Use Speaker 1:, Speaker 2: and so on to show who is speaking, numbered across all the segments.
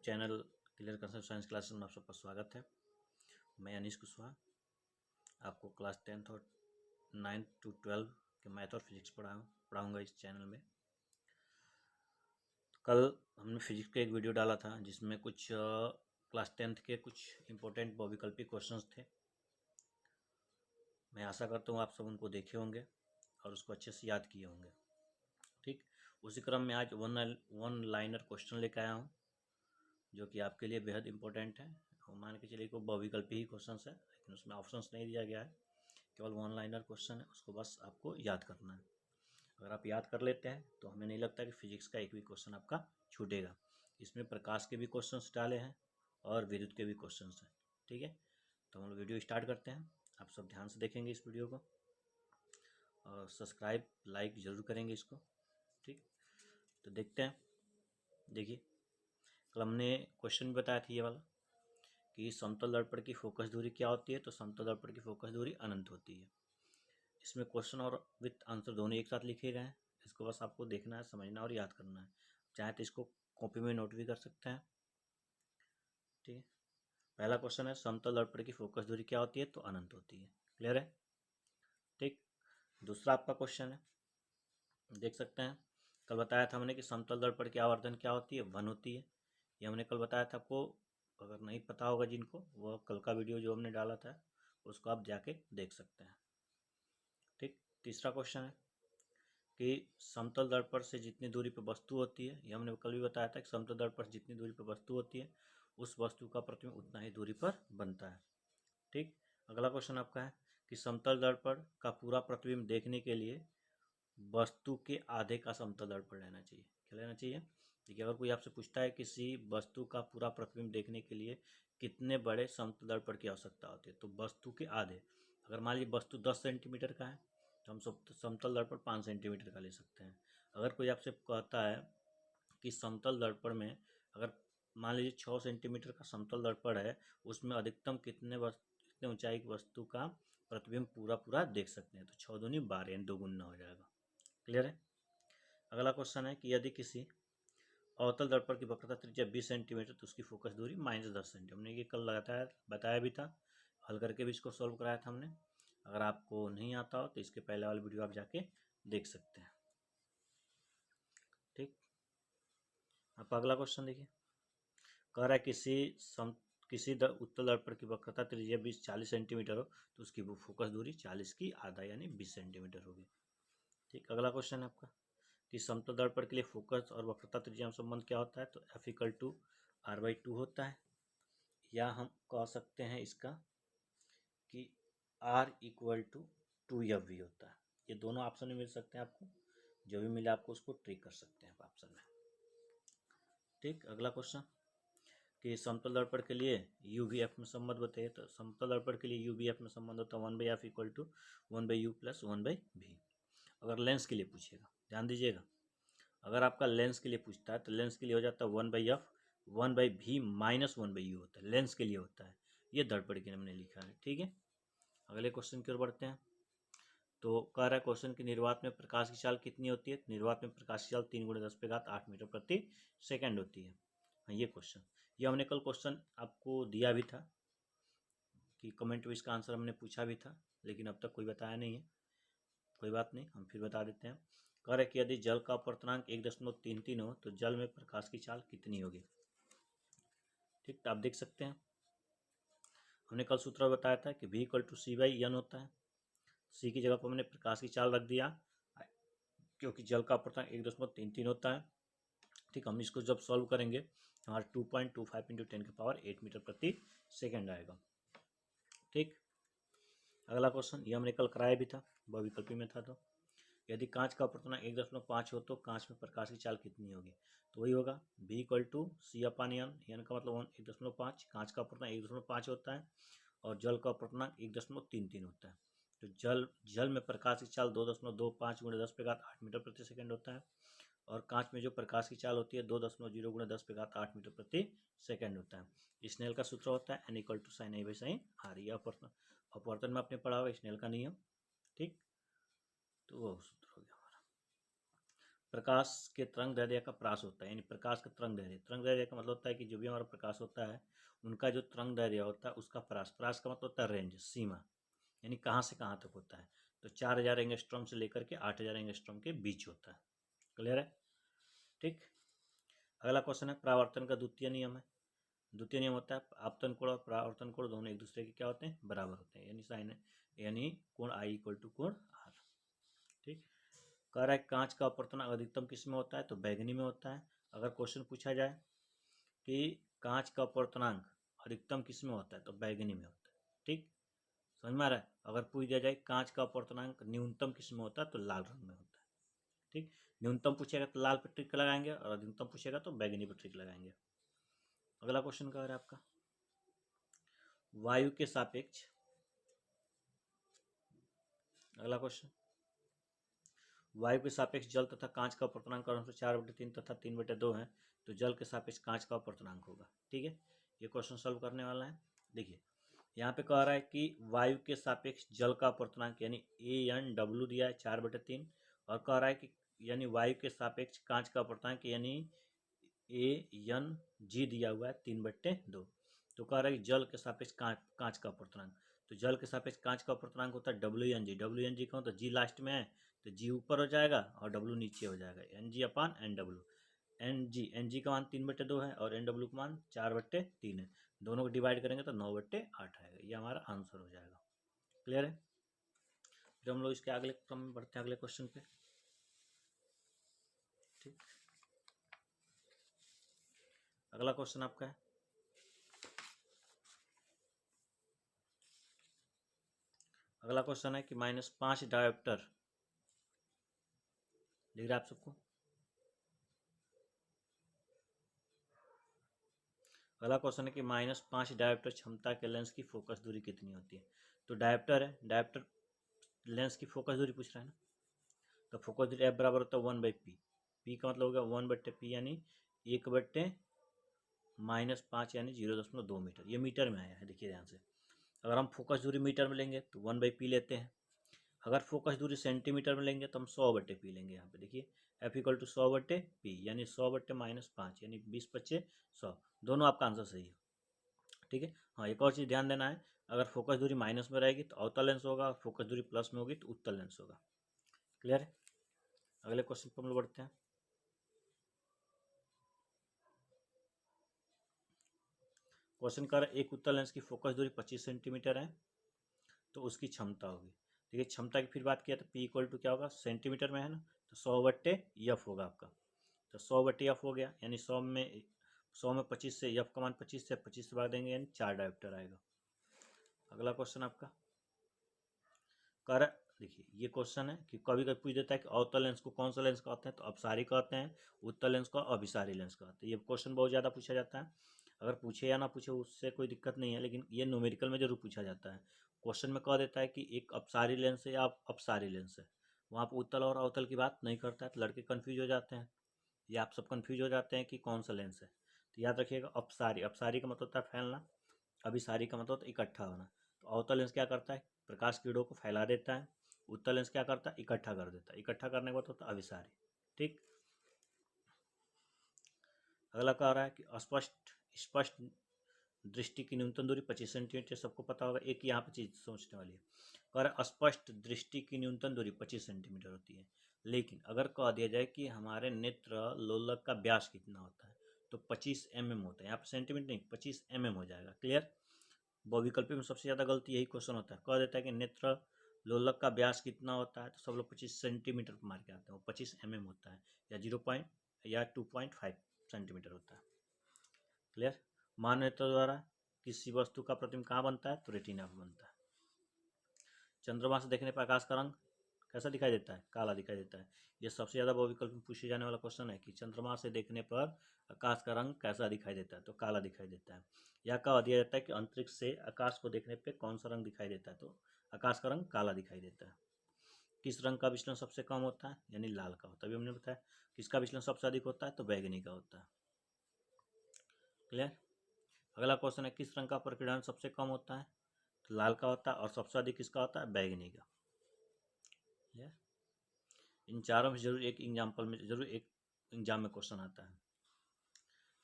Speaker 1: YouTube channel clear concept science classes में आप सबका स्वागत है। मैं अनीश कुशवाहा आपको क्लास 10th और 9th to 12 के मैथ और फिजिक्स पढ़ाऊँगा इस चैनल में। कल हमने फिजिक्स का एक वीडियो डाला था जिसमें कुछ क्लास 10th के कुछ इम्पोर्टेंट बहुविकल्पी क्वेश्चंस थे। मैं आशा करता हूँ आप सब उनको देखे होंगे और उसको अच्छे से याद किए होंगे। ठीक, उसी क्रम में आज वन लाइनर क्वेश्चन लेकर आया हूँ जो कि आपके लिए बेहद इम्पोर्टेंट है। मान के चलिए को बहुविकल्पी ही क्वेश्चन है, लेकिन उसमें ऑप्शंस नहीं दिया गया है, केवल वन लाइनर क्वेश्चन है, उसको बस आपको याद करना है। अगर आप याद कर लेते हैं तो हमें नहीं लगता कि फिजिक्स का एक भी क्वेश्चन आपका छूटेगा। इसमें प्रकाश के भी क्वेश्चंस डाले हैं और विद्युत के भी क्वेश्चंस हैं। ठीक है, तो हम लोग वीडियो स्टार्ट करते हैं। आप सब ध्यान से देखेंगे इस वीडियो को और सब्सक्राइब लाइक ज़रूर करेंगे इसको। ठीक, तो देखते हैं। देखिए, कल हमने क्वेश्चन भी बताया था ये वाला कि समतल दर्पण की फोकस दूरी क्या होती है। तो समतल दर्पण की फोकस दूरी अनंत होती है। इसमें क्वेश्चन और विथ आंसर दोनों एक साथ लिखे गए हैं। इसको बस आपको देखना है, समझना और याद करना है। चाहे तो इसको कॉपी में नोट भी कर सकते हैं। ठीक है, पहला क्वेश्चन है समतल दर्पण की फोकस दूरी क्या होती है। तो अनंत होती है। क्लियर है। ठीक, दूसरा आपका क्वेश्चन है, देख सकते हैं। कल बताया था हमने कि समतल दर्पण की आवर्धन क्या होती है, 1 होती है। ये हमने कल बताया था आपको। अगर नहीं पता होगा जिनको, वह कल का वीडियो जो हमने डाला था उसको आप जाके देख सकते हैं। ठीक, तीसरा क्वेश्चन है कि समतल दर्पण से जितनी दूरी पर वस्तु होती है, ये हमने कल भी बताया था कि समतल दर्पण से जितनी दूरी पर वस्तु होती है उस वस्तु का प्रतिबिंब उतना ही दूरी पर बनता है। ठीक, अगला क्वेश्चन आपका है कि समतल दर्पण का पूरा प्रतिबिंब देखने के लिए वस्तु के आधे का समतल दर्पण लेना चाहिए। क्या लेना चाहिए? देखिए, अगर कोई आपसे पूछता है किसी वस्तु का पूरा प्रतिबिंब देखने के लिए कितने बड़े समतल दर्पण की आवश्यकता होती है, तो वस्तु के आधे। अगर मान लीजिए वस्तु 10 सेंटीमीटर का है तो हम समतल दर्पण 5 सेंटीमीटर का ले सकते हैं। अगर कोई आपसे कहता है कि समतल दर्पण में अगर मान लीजिए 6 सेंटीमीटर का समतल दर्पण है, उसमें अधिकतम कितने ऊंचाई की वस्तु का प्रतिबिंब पूरा देख सकते हैं, तो 6 दूनी 12 यानी 2 गुना हो जाएगा। क्लियर है। अगला क्वेश्चन है कि यदि किसी अवतल दर्पण की वक्रता त्रिज्या 20 सेंटीमीटर तो उसकी फोकस दूरी -10 सेंटीमीटर। हमने ये कल लगातार बताया भी था, हल करके भी इसको सॉल्व कराया था हमने। अगर आपको नहीं आता हो तो इसके पहले वाले वीडियो आप जाके देख सकते हैं। ठीक, आप अगला क्वेश्चन देखिए। कह रहा है किसी उत्तल दर्पण की वक्रता त्रिज्या 40 सेंटीमीटर हो तो उसकी फोकस दूरी 40 की आधा यानी 20 सेंटीमीटर होगी। ठीक, अगला क्वेश्चन है आपका कि समतल दर्पण के लिए फोकस और वक्रता त्रिज्या में संबंध क्या होता है। तो F=R/2 होता है, या हम कह सकते हैं इसका कि R=2F होता है। ये दोनों ऑप्शन में मिल सकते हैं आपको, जो भी मिले आपको उसको ट्रिक कर सकते हैं ऑप्शन में। ठीक, अगला क्वेश्चन कि समतल दर्पण के लिए UVF में संबंध बताइए। तो समतल दर्पण के लिए UVF में संबंध होता है 1/F = 1/U + 1/V। अगर लेंस के लिए पूछेगा, ध्यान दीजिएगा, अगर आपका लेंस के लिए पूछता है तो लेंस के लिए हो जाता है 1/F 1/V - 1/U होता है, लेंस के लिए होता है। ये दर्पण के हमने लिखा है। ठीक है, अगले क्वेश्चन की ओर बढ़ते हैं। तो कह रहा है क्वेश्चन की निर्वात में प्रकाश की चाल कितनी होती है। निर्वात में प्रकाश की चाल 3 × 10⁸ मीटर प्रति सेकेंड होती है। हाँ, ये क्वेश्चन, ये हमने कल क्वेश्चन आपको दिया भी था कि कमेंट में इसका आंसर हमने पूछा भी था, लेकिन अब तक कोई बताया नहीं है। कोई बात नहीं, हम फिर बता देते हैं। कह रहे कि यदि जल का अपवर्तनांक 1.33 हो तो जल में प्रकाश की चाल कितनी होगी। ठीक, तो आप देख सकते हैं, हमने कल सूत्र बताया था कि V = C/N होता है। C की जगह पर हमने प्रकाश की चाल रख दिया क्योंकि जल का अपवर्तनांक 1.33 होता है। ठीक, हम इसको जब सॉल्व करेंगे हमारा 2.25 × 10⁸ मीटर प्रति सेकेंड आएगा। ठीक, अगला क्वेश्चन, ये हमने कल कराया भी था, बहुविकल्पी में था। तो यदि कांच का अपवर्तनांक 1.5 हो तो कांच में प्रकाश की चाल कितनी होगी। तो वही होगा V = C/N। N का मतलब 1.5, कांच का अपवर्तनांक 1.5 होता है और जल का अपवर्तनांक 1.33 होता है। तो जल में प्रकाश की चाल 2.25 × 10⁸ मीटर प्रति सेकेंड होता है और कांच में जो प्रकाश की चाल होती है 2.0 × 10⁸ मीटर प्रति सेकेंड होता है। स्नेल का सूत्र होता है N = sin A/sin R। ये अपवर्तन में आपने पढ़ा हुआ स्नेल का नियम। ठीक, तो वो सूत्र हो गया हमारा। प्रकाश के तरंग दैर्ध्य का प्रास होता है, यानी प्रकाश का तरंग दैर्ध्य का मतलब होता है कि जो भी हमारा प्रकाश होता है उनका जो तरंग दैर्ध्य होता है उसका प्रास का मतलब होता है रेंज, सीमा, यानी कहाँ से कहाँ तक होता है। तो 4000 एंगस्ट्रॉम से लेकर के 8000 एंगस्ट्रॉम के बीच होता है। क्लियर है? ठीक। अगला क्वेश्चन है परावर्तन का द्वितीय नियम है। द्वितीय नियम होता है आपतन कोण और परावर्तन कोण दोनों एक दूसरे के क्या होते हैं, बराबर होते हैं, यानी साइन यानी कोण I इक्वल टू कोण R। ठीक। कह रहा है कांच का अपवर्तनांक अधिकतम किस में होता है, तो बैगनी में होता है। अगर क्वेश्चन पूछा जाए कि कांच का अपवर्तनांक अधिकतम किस में होता है, तो बैगनी में होता है। ठीक, समझ में आ रहा है? अगर पूछ दिया जाए कांच का अपवर्तनांक न्यूनतम किस में होता है, तो लाल रंग में होता है। ठीक, न्यूनतम पूछेगा तो लाल पर टिक लगाएंगे और अधिकतम पूछेगा तो बैगनी पर टिक लगाएंगे। अगला क्वेश्चन क्या है आपका, वायु के सापेक्ष, अगला क्वेश्चन, वायु के सापेक्ष जल तथा कांच का अपवर्तनांक क्रमशः 4/3 तथा 3/2 है, तो जल के सापेक्ष कांच का अपवर्तनांक होगा। ठीक है, ये क्वेश्चन सॉल्व करने वाला है। देखिए यहाँ पे कह रहा है कि वायु के सापेक्ष जल का अपवर्तनांक यानी AN/W दिया है 4/3, और कह रहा है कि यानी वायु के सापेक्ष कांच का अपवर्तनांक यानी AN/G दिया हुआ है 3/2। तो कह रहा है कि जल के सापेक्ष कांच का अपवर्तनांक, तो जल के सापेक्ष कांच का अपवर्तनांक होता है WNG। WNG का तो G लास्ट में है, तो G ऊपर हो जाएगा और W नीचे हो जाएगा, NG/NW। NG का मान 3/2 है और NW का मान 4/3 है। दोनों को डिवाइड करेंगे तो 9/8 आएगा। ये हमारा आंसर हो जाएगा। क्लियर है? फिर हम लोग इसके अगले क्रम में बढ़ते हैं, अगले क्वेश्चन पे। ठीक, अगला क्वेश्चन आपका है, अगला क्वेश्चन है कि -5 डायोप्टर दिख रहा है आप सबको। अगला क्वेश्चन है कि -5 डायोप्टर क्षमता के लेंस की फोकस दूरी कितनी होती है। तो डायोप्टर है, डायोप्टर लेंस की फोकस दूरी पूछ रहा है ना, तो फोकस दूरी F बराबर होता है 1/P। P का मतलब होगा 1/P यानी 1/-5 यानी 0.2 मीटर। ये मीटर में आया है, देखिए ध्यान से। अगर हम फोकस दूरी मीटर में लेंगे तो 1/P लेते हैं। अगर फोकस दूरी सेंटीमीटर में लेंगे तो हम 100/P लेंगे। यहाँ पे देखिए F इक्वल टू 100/P यानी 100/-5 यानी 20/100। दोनों आपका आंसर सही है। ठीक है। हाँ, एक और चीज़ ध्यान देना है, अगर फोकस दूरी माइनस में रहेगी तो अवतल लेंस होगा, फोकस दूरी प्लस में होगी तो उत्तल लेंस होगा। क्लियर है? अगले क्वेश्चन पर हम लोग बढ़ते हैं। क्वेश्चन कर एक उत्तल लेंस की फोकस दूरी 25 सेंटीमीटर है, तो उसकी क्षमता होगी। देखिए क्षमता की फिर बात किया तो P इक्वल टू क्या होगा, सेंटीमीटर में है ना, तो 100/F होगा आपका। तो 100/F हो गया, यानी 100 में 25 से F का मान 25 से 25 से भाग देंगे यानी 4 डायोप्टर आएगा। अगला क्वेश्चन आपका कर, देखिए ये क्वेश्चन है कि कभी कभी पूछ देता है कि अवतल लेंस को कौन सा लेंस कहते हैं, तो अपसारी कहते हैं, उत्तल लेंस को अभिसारी लेंस कहते हैं। ये क्वेश्चन बहुत ज़्यादा पूछा जाता है, अगर पूछे या ना पूछे उससे कोई दिक्कत नहीं है, लेकिन ये न्यूमेरिकल में जरूर पूछा जाता है। क्वेश्चन में कह देता है कि एक अपसारी लेंस है या अपसारी लेंस है, वहाँ पर उत्तल और अवतल की बात नहीं करता है, तो लड़के कन्फ्यूज हो जाते हैं, या आप सब कन्फ्यूज हो जाते हैं कि कौन सा लेंस है। तो याद रखिएगा अपसारी, अपसारी का मतलब होता है फैलना, अभिसारी का मतलब होता है इकट्ठा होना। तो अवतल लेंस क्या करता है, प्रकाश किरणों को फैला देता है, उत्तल लेंस क्या करता है, इकट्ठा कर देता है, इकट्ठा करने के बाद होता है अभिसारी। ठीक, अगला कह रहा है कि स्पष्ट स्पष्ट दृष्टि की न्यूनतम दूरी 25 सेंटीमीटर, सबको पता होगा। एक यहाँ पे चीज सोचने वाली है, कह रहा है स्पष्ट दृष्टि की न्यूनतम दूरी 25 सेंटीमीटर होती है, लेकिन अगर कह दिया जाए कि हमारे नेत्र लोलक का व्यास कितना होता है, तो 25 mm होता है। यहाँ पे सेंटीमीटर नहीं, 25 mm हो जाएगा। क्लियर? बहुविकल्पी में सबसे ज़्यादा गलती यही क्वेश्चन होता है, कह देता है कि नेत्र लोलक का व्यास कितना होता है, तो सब लोग 25 सेंटीमीटर पर मार के आते हैं, वो 25 mm होता है, या 2.5 सेंटीमीटर होता है। क्लियर? मानव नेत्र द्वारा किसी वस्तु का प्रतिबिंब कहाँ बनता है, तो रेटिना पर बनता है। चंद्रमा से देखने पर आकाश का रंग कैसा दिखाई देता है, काला दिखाई देता है। ये सबसे ज़्यादा बहुविकल्प में पूछे जाने वाला क्वेश्चन है कि चंद्रमा से देखने पर आकाश का रंग कैसा दिखाई देता है, तो काला दिखाई देता है। या कहा दिया जाता है कि अंतरिक्ष से आकाश को देखने पर कौन सा रंग दिखाई देता है, तो आकाश का रंग काला दिखाई देता है। किस रंग का विचलन सबसे कम होता है, यानी लाल का होता है। अभी हमने बताया किसका विचलन सबसे अधिक होता है, तो बैगनी का होता है। क्लियर? अगला क्वेश्चन है किस रंग का प्रकीर्णन सबसे कम होता है, तो लाल का होता है, और सबसे अधिक किसका होता है, बैगनी का। इन चारों में जरूर एक एग्जाम्पल में जरूर एक एग्जाम में क्वेश्चन आता है।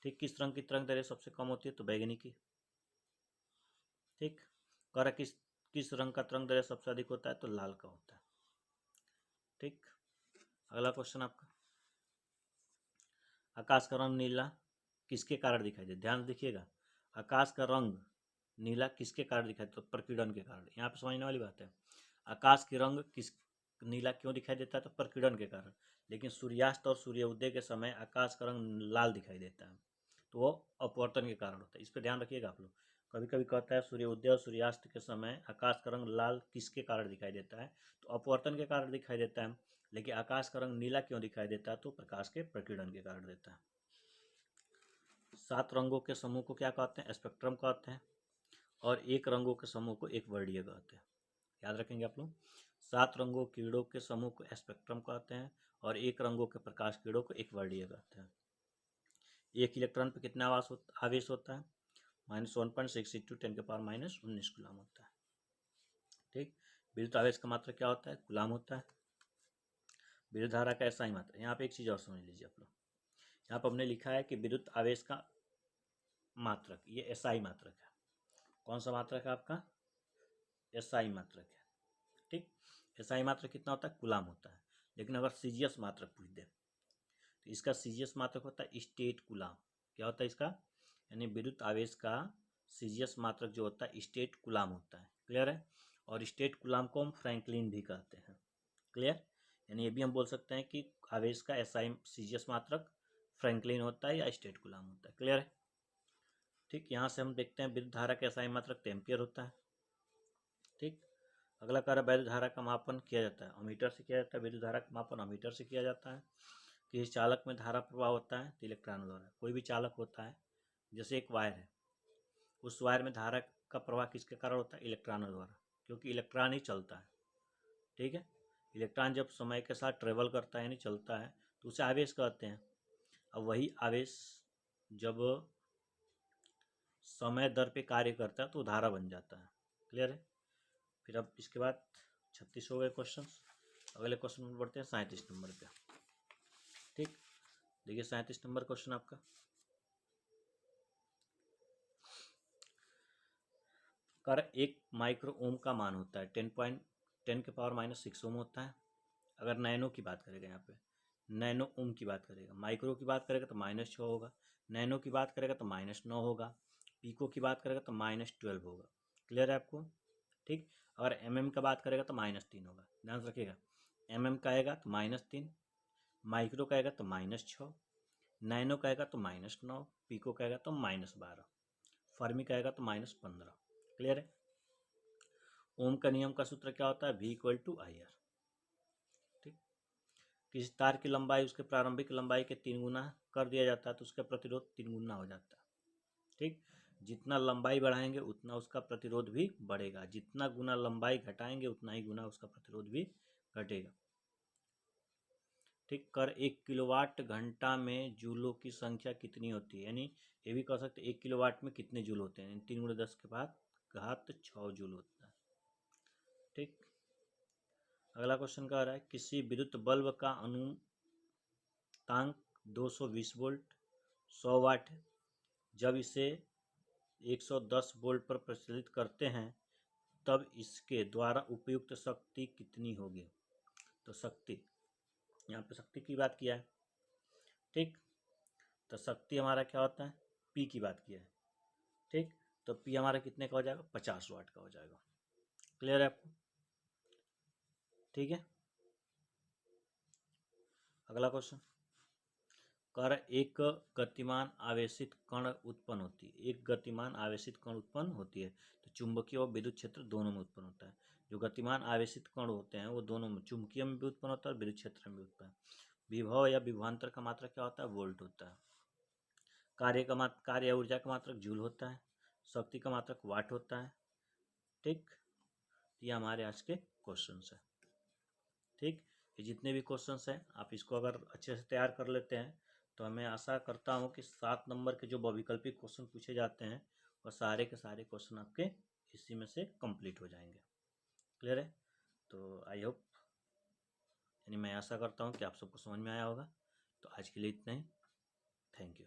Speaker 1: ठीक, किस रंग की तरंग दैर्ध्य सबसे कम होती है? तो बैगनी की। ठीक, कह रहा किस रंग का तरंग दैर्ध्य सबसे अधिक होता है? तो लाल का होता है। ठीक, अगला क्वेश्चन आपका, आकाश का रंग नीला किसके कारण दिखाई दे? ध्यान से देखिएगा, आकाश का रंग नीला किसके कारण दिखाई देता है? तो प्रकीर्णन के कारण। यहाँ पे समझने वाली बात है, आकाश के रंग किस नीला क्यों दिखाई देता है? तो प्रकीर्णन के कारण। लेकिन सूर्यास्त और सूर्योदय के समय आकाश का रंग लाल दिखाई देता है, तो वो अपवर्तन के कारण होता है। इस पर ध्यान रखिएगा आप लोग। कभी कभी कहता है सूर्योदय और सूर्यास्त के समय आकाश का रंग लाल किसके कारण दिखाई देता है? तो अपवर्तन के कारण दिखाई देता है। लेकिन आकाश का रंग नीला क्यों दिखाई देता है? तो प्रकाश के प्रकीर्णन के कारण देता है। 7 रंगों के समूह को क्या कहते हैं? स्पेक्ट्रम कहते हैं। और 1 रंगों के समूह को एक वर्णीय कहते हैं। याद रखेंगे आप लोग, 7 रंगों किरणों के समूह को स्पेक्ट्रम कहते हैं और 1 रंगों के प्रकाश किरणों को एक वर्णीय कहते हैं। एक इलेक्ट्रॉन पर कितना आवेश होता है? -1.6 × 10⁻⁻19 कूलम होता है। ठीक, विद्युत आवेश का मात्रक क्या होता है? कूलम होता है। विद्युत धारा का एसआई मात्रक। यहाँ पे एक चीज़ और समझ लीजिए आप लोग, यहाँ पर हमने लिखा है कि विद्युत आवेश का मात्रक, ये एसआई मात्रक है। कौन सा मात्रक है आपका? एसआई मात्रक है। ठीक, एसआई मात्रक कितना होता है? कूलम होता है। लेकिन अगर सीजीएस मात्रक पूछ दे तो इसका सीजीएस मात्रक होता है स्टेट कूलम। क्या होता है इसका? यानी विद्युत आवेश का सीजीएस मात्रक जो होता है स्टेट कूलम होता है। क्लियर है? और स्टेट कूलम को हम फ्रैंकलिन भी कहते हैं। क्लियर? यानी ये भी हम बोल सकते हैं कि आवेश का एसआई सीजीएस मात्रक फ्रैंकलिन होता है या स्टेट कूलम होता है। क्लियर है? ठीक, यहाँ से हम देखते हैं विद्युत धारा का एसआई मात्रक एम्पियर होता है। ठीक, अगला कार्य वैद्युत धारा का मापन किया जाता है अमीटर से किया जाता है। विद्युत धारा का मापन अमीटर से किया जाता है। किसी चालक में धारा प्रवाह होता है तो इलेक्ट्रॉनों द्वारा। कोई भी चालक होता है, जैसे एक वायर है, उस वायर में धारा का प्रवाह किसके कारण होता है? इलेक्ट्रॉनों द्वारा, क्योंकि इलेक्ट्रॉन ही चलता है। ठीक है, इलेक्ट्रॉन जब समय के साथ ट्रेवल करता है यानी चलता है तो उसे आवेश कहते हैं। अब वही आवेश जब समय दर पे कार्य करता है तो धारा बन जाता है। क्लियर है? फिर अब इसके बाद 36 हो गए क्वेश्चन। अगले क्वेश्चन में बढ़ते हैं 37 नंबर पे। ठीक, देखिए 37 नंबर क्वेश्चन आपका, कर 1 माइक्रो ओम का मान होता है 10 ओम होता है। अगर नैनो की बात करेगा, यहाँ पे नैनो ओम की बात करेगा, माइक्रो की बात करेगा तो -6 होगा, नैनो की बात करेगा तो -9 होगा, पीको की बात करेगा तो -12 होगा। क्लियर है आपको? ठीक, अगर एमएम का बात करेगा तो -3 होगा। ध्यान से रखिएगा, एमएम का आएगा तो -3, माइक्रो का आएगा तो -6, नैनो का आएगा तो -9, पीको का आएगा तो -12, फर्मी का आएगा तो -15। क्लियर है? ओम का नियम का सूत्र क्या होता है? V = IR। ठीक, किसी तार की लंबाई उसके प्रारंभिक लंबाई के 3 गुना कर दिया जाता है तो उसका प्रतिरोध 3 गुना हो जाता है। ठीक, जितना लंबाई बढ़ाएंगे उतना उसका प्रतिरोध भी बढ़ेगा, जितना गुना लंबाई घटाएंगे उतना ही गुना उसका प्रतिरोध भी घटेगा। ठीक, कर 1 किलोवाट घंटा में जूलों की संख्या कितनी होती है? यानी ये भी कह सकते 1 किलोवाट में कितने जूल होते हैं? 3 × 10 के बाद घात 6 जूल होता है। ठीक, अगला क्वेश्चन कह रहा है किसी विद्युत बल्ब का अनुतांक 220 वोल्ट 100 वाट है। जब इसे 110 वोल्ट पर प्रचलित करते हैं तब इसके द्वारा उपयुक्त शक्ति कितनी होगी? तो शक्ति, यहाँ पे शक्ति की बात किया है। ठीक, तो शक्ति हमारा क्या होता है? पी की बात किया है। ठीक, तो पी हमारा कितने का हो जाएगा? 50 वाट का हो जाएगा। क्लियर है आपको? ठीक है, अगला क्वेश्चन कर एक गतिमान आवेशित कण उत्पन्न होती है। एक गतिमान आवेशित कण उत्पन्न होती है तो चुंबकीय और विद्युत क्षेत्र दोनों में उत्पन्न होता है। जो गतिमान आवेशित कण होते हैं वो दोनों में, चुंबकीय में भी उत्पन्न होता है और विद्युत क्षेत्र में भी उत्पन्न। विभव या विभवांतर का मात्रक क्या होता है? वोल्ट होता है। कार्य या ऊर्जा का मात्रक जूल होता है। शक्ति का मात्रक वाट होता है। ठीक, ये हमारे आज के क्वेश्चन है। ठीक, ये जितने भी क्वेश्चन हैं आप इसको अगर अच्छे से तैयार कर लेते हैं तो मैं आशा करता हूँ कि 7 नंबर के जो वैकल्पिक क्वेश्चन पूछे जाते हैं वो सारे के सारे क्वेश्चन आपके इसी में से कंप्लीट हो जाएंगे। क्लियर है? तो आई होप यानी मैं आशा करता हूँ कि आप सबको समझ में आया होगा। तो आज के लिए इतना ही। Thank you.